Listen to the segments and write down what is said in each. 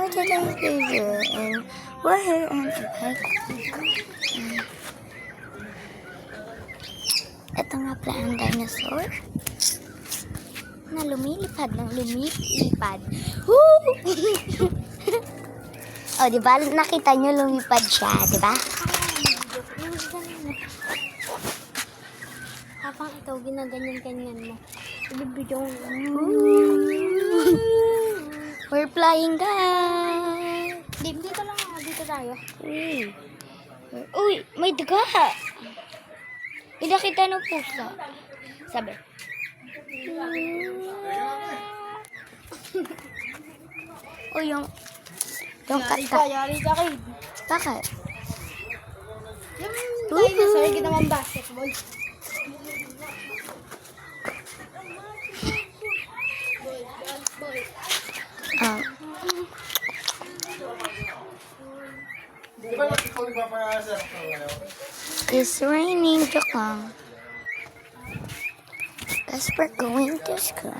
for today's video, and we're here on Epic. Ito nga pala ang dinosaur na lumilipad ng lumilipad. Woo! O, diba? Nakita nyo lumipad siya, diba? Habang ikaw ginaganyan-ganyan mo. Ibibidyo mo. We're flying, guys! Dito lang ako. Dito tayo. Uy, may daga! May nakita ng pusa. Sabi. O yung Yari ka, kid. Bakit? Yung dinosaur, ginawang basketball. It's raining, joke lang. Because we're going to school.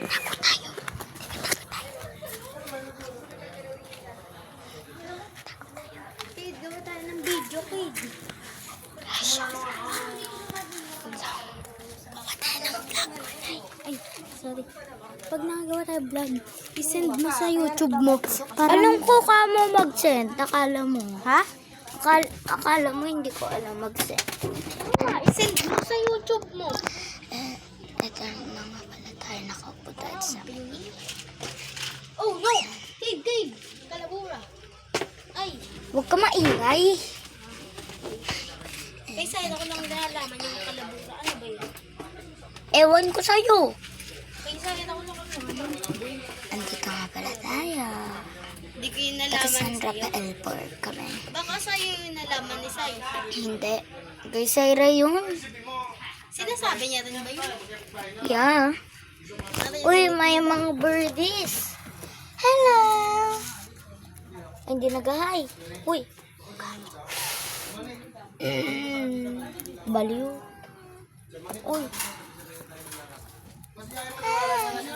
Takot tayo. Kid, gawa tayo ng video, kid. Ay, sorry. Pag nakagawa tayo vlog, isend mo sa YouTube mo. Alam ko ka mo mag-send. Akala mo. Ha? Akala mo hindi ko alam mag-send. Isend mo sa YouTube mo. Ito na nga pala tayo nakaupo tayo sa Oh, no! Kid! Kalabura. Ay, Huwag ka maingay. kaysa yun ako lang nalaman yung kalabura. Ano ba yun? Ewan ko sa'yo. Kaysa yun ako lang nalaman. Andito nga pala tayo. Hindi ko yung Taga nalaman San sa'yo. Rafael Park kami. Baka sa'yo yung nalaman ni Sai. Hindi. Kay Syra yun. Sinasabi niya rin ba yun? Yeah. Uy, may mga birdies. Hello. Ay, hindi nag-hi. Uy. Baliw. Uy.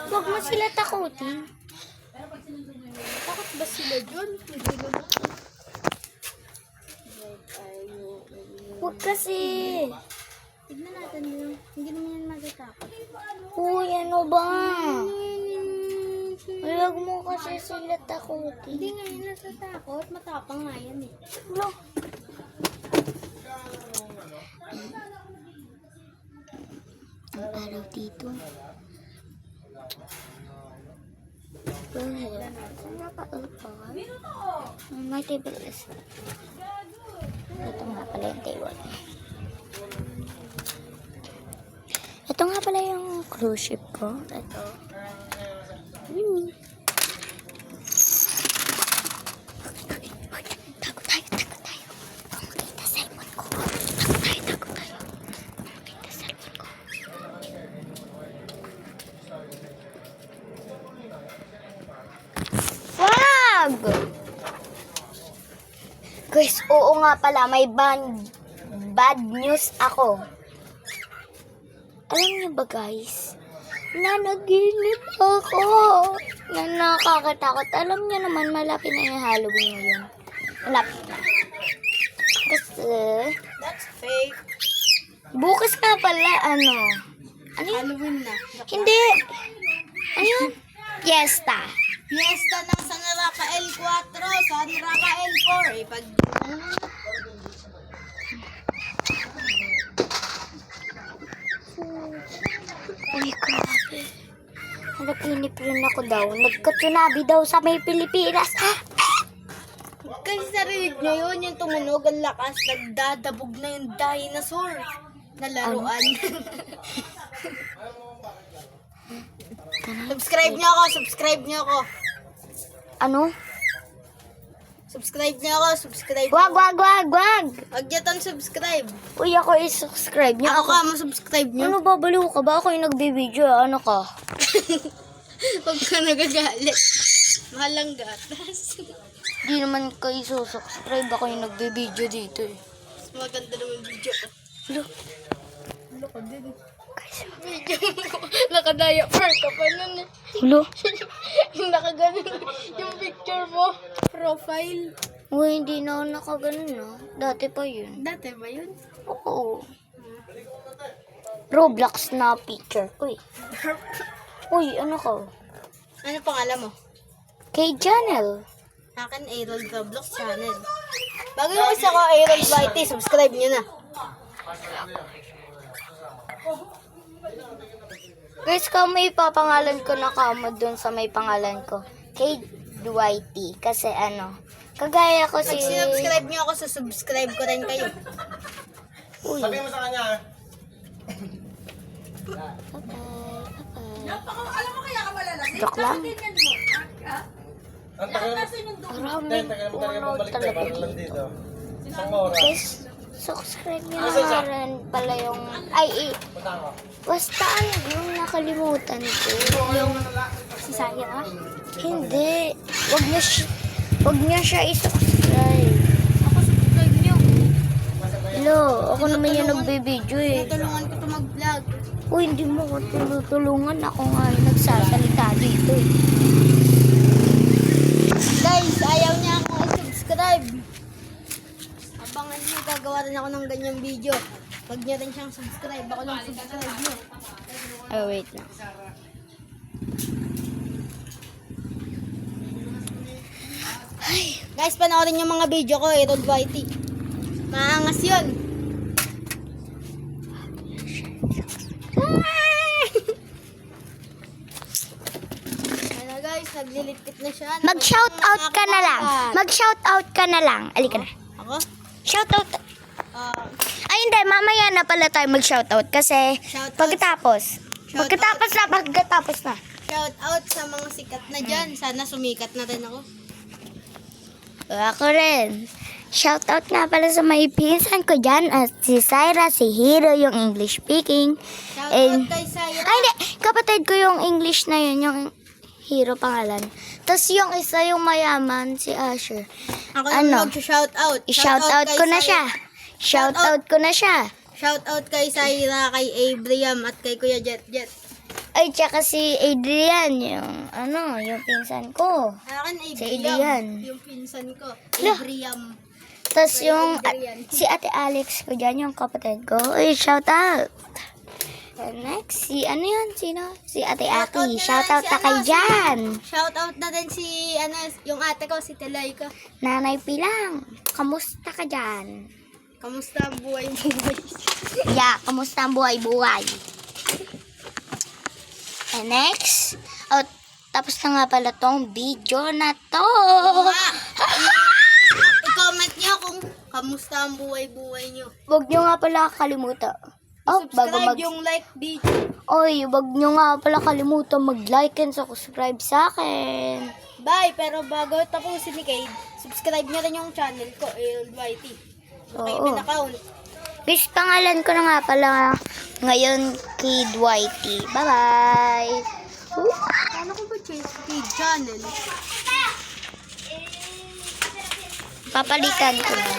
Huwag mo sila takutin. Takot ba sila dyan? Huwag kasi. Tignan natin yun. Hindi naman yan magatakot. Uy, ano ba? Huwag mo kasi sila takutin. Hindi nga yun natatakot. Matapang nga yan eh. Wala. Ang araw dito. May table is. Ito nga pala yung table. Ito nga pala yung cruise ship ko. Ito. Takot tayo. Kung makita cellphone ko. Takot tayo. Kung makita cellphone ko. Wag! Guys, oo nga pala, may bad news ako. Alam niyo ba guys, nanaginip ako na nakakatakot. Alam niyo naman, malapit na yung Halloween ngayon. Malapit na. Kasi, That's fake. bukas nga pala, ano yun? Halloween na. Hindi. Ano yun? Fiesta. Fiesta ng San Rafael 4, San Rafael 4. Pag Uy, grabe. Nanaginip rin ako daw. Nagkatsunabi daw sa may Pilipinas. kasi narinig nyo yun, yung tumunog ang lakas, nagdadabog na yung dinosaur na laruan. Subscribe nyo ako. Ano? Subscribe nyo ako. Wag! Huwag nyo tong subscribe. Uy, ako i-subscribe niyo. Ako ka, masubscribe nyo. Ano ba, baliw ka ba? Ako yung nagbibideo. Ano ka? Huwag ka nagagalit. Mahalang gatas. Di naman kayo subscribe. Ako yung nagbibideo dito eh. Mas maganda naman video. Look. Ulo ko din. Video mo. Naka-diaper ka pa nun eh. Ulo? Yung nakaganon yung picture mo. Profile. Uy, hindi na ako nakaganon, no? Dati pa yun. Dati ba yun? Oo. Roblox na picture ko eh. Uy, ano ko? Ano pangalan mo? K-channel. Akin, Aaron Roblox channel. Bago yung isa ko, Aaron Whitey, subscribe nyo na. Guys, may papangalan ko na kamo dun sa may pangalan ko. K-Dwighty. Kasi ano, kagaya ko si... Pag sinubscribe nyo ako, subscribe ko rin kayo. Uy. Sabihin mo sa kanya. Joke lang. Ang tagal Maraming puno talaga. para lang dito. Isang oras. Guys, subscribe nyo na rin pala yung... Ay, Punta ako. basta ano yung nakalimutan ko. Yung... Si Saya? Hindi. Wag niya siya i-subscribe. Ako, subscribe nyo. Hello, ako naman yung nagbibideo eh. Natulungan ko to mag-vlog. Uy, hindi mo ko tulungan. Ako nga yung nagsasalita dito eh. Guys, ayaw niya akong i-subscribe. Abangan niyo, gagawa rin ako ng ganyang video. Huwag niyo rin siyang subscribe. Ako lang subscribe niyo. Oh, wait lang. Guys, panoorin yung mga video ko, Aaron Whitey. Maangas yun. Ano guys, naglilitkit na siya. Mag-shoutout ka na lang. Mag-shoutout ka na lang. Alika na. Ako? Shoutout. Ah, Ay, hindi. Mamaya na pala tayo mag-shoutout. Kasi Shoutout. pagkatapos. Shoutout. Pagkatapos na. shout out sa mga sikat na dyan. Sana sumikat na rin ako. Ako rin. Shoutout nga pala sa may pinsan ko dyan. At si Syra, si Hero, yung English speaking. Shout out And- kay Syra. Ay, hindi. Kapatid ko yung English na yun. Yung Hero pangalan. Tapos yung isa yung mayaman, si Asher. Ako Ano? ano? Mag-shout out. I-shoutout ko na siya. Shoutout ko na siya. Shout out kay Syra, kay Abriam, at kay Kuya Jet Jet. Ay, tsaka si Adrian, yung pinsan ko. Akin, Si Abriam. Adrian. Yung pinsan ko. Lah. Abriam. Tapos yung, Adrian. si Ate Alex ko dyan, yung kapatid ko. Ay, shout out. And next, si Sino? Si Ate Aki. Shout out na kay dyan. Shout out na din si, yung ate ko, si Telay ko. Nanay Pilang, kamusta ka dyan? Kamusta ang buhay-buhay? Yeah, kamusta ang buhay-buhay? And next, tapos na nga pala tong video na to. I-comment niyo kung kamusta ang buhay-buhay niyo. Huwag nyo nga pala kalimutan. Subscribe yung like video. Oy, wag nyo nga pala kalimutan mag-like and subscribe sa akin. Bye! Pero bago tapusin ni Cade, subscribe niyo rin yung channel ko, Aaron Whitey. Okay, Oo. may account. Guys, pangalan ko na nga pala ngayon, Kid Whitey. Bye-bye! Paano ko ba change Cade channel? Papalitan ko na.